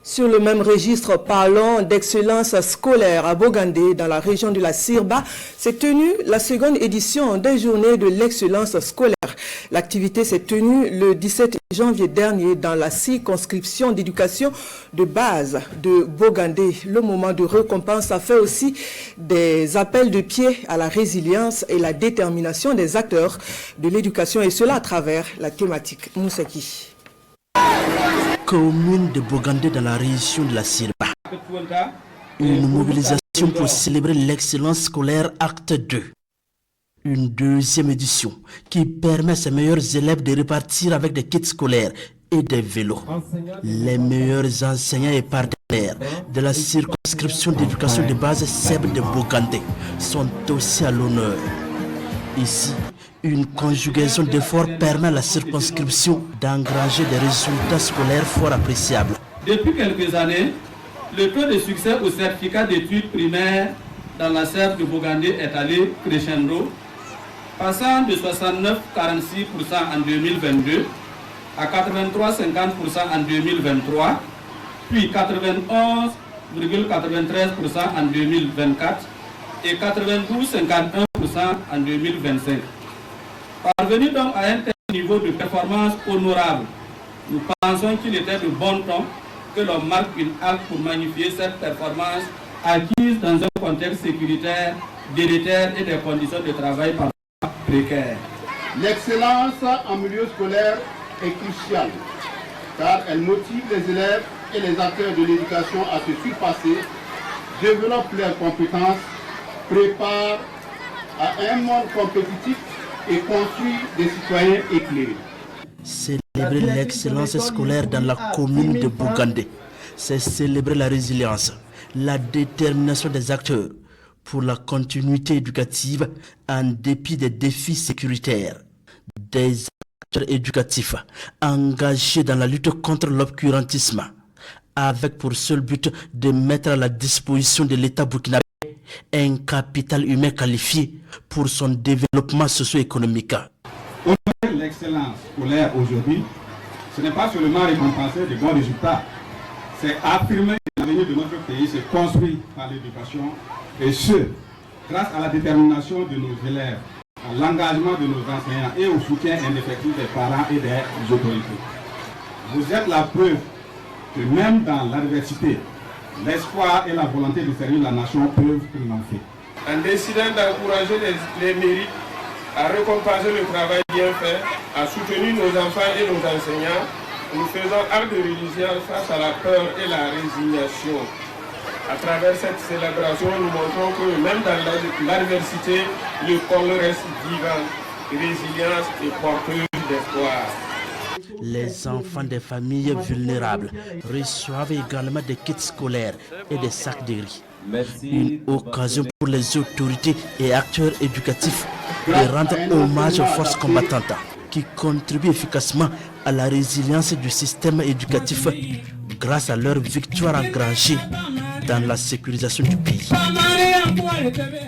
Sur le même registre, parlons d'excellence scolaire à Bogandé, dans la région de la Sirba. S'est tenue la seconde édition des journées de l'excellence scolaire. L'activité s'est tenue le 17 janvier dernier dans la circonscription d'éducation de base de Bogandé. Le moment de récompense a fait aussi des appels de pied à la résilience et la détermination des acteurs de l'éducation, et cela à travers la thématique Moussaki. Commune de Bogandé dans la région de la Sirba. Une mobilisation pour célébrer l'excellence scolaire acte 2. Une deuxième édition qui permet à ses meilleurs élèves de repartir avec des kits scolaires et des vélos. Les meilleurs enseignants et partenaires de la circonscription d'éducation de base SEB de Bogandé sont aussi à l'honneur. Ici, une conjugaison d'efforts permet à la circonscription d'engranger des résultats scolaires fort appréciables. Depuis quelques années, le taux de succès au certificat d'études primaires dans la SEB de Bogandé est allé crescendo, passant de 69,46% en 2022 à 83,50% en 2023, puis 91,93% en 2024 et 92,51% en 2025. Parvenus donc à un tel niveau de performance honorable, nous pensons qu'il était de bon ton que l'on marque une halte pour magnifier cette performance acquise dans un contexte sécuritaire délétère et des conditions de travail parfois précaires. L'excellence en milieu scolaire est cruciale car elle motive les élèves et les acteurs de l'éducation à se surpasser, développe leurs compétences, prépare à un monde compétitif et construit des citoyens éclairés. Célébrer l'excellence scolaire dans la commune de Bogandé, c'est célébrer la résilience, la détermination des acteurs pour la continuité éducative en dépit des défis sécuritaires. Des acteurs éducatifs engagés dans la lutte contre l'obscurantisme, avec pour seul but de mettre à la disposition de l'État burkinabé un capital humain qualifié pour son développement socio-économique. Honorer l'excellence scolaire aujourd'hui, ce n'est pas seulement récompenser de bons résultats, c'est affirmer que l'avenir de notre pays se construit par l'éducation, et ce, grâce à la détermination de nos élèves, à l'engagement de nos enseignants et au soutien indéfectible des parents et des autorités. Vous êtes la preuve que même dans l'adversité, l'espoir et la volonté de servir la nation peuvent triompher. En décidant d'encourager les mérites, à récompenser le travail bien fait, à soutenir nos enfants et nos enseignants, nous faisons acte de résilience face à la peur et la résignation. À travers cette célébration, nous montrons que même dans l'adversité, l'école reste vivante, résilience et porteuse d'espoir. Les enfants des familles vulnérables reçoivent également des kits scolaires et des sacs de riz. Une occasion pour les autorités et acteurs éducatifs de rendre hommage aux forces combattantes qui contribuent efficacement à la résilience du système éducatif grâce à leur victoire engrangée dans la sécurisation du pays.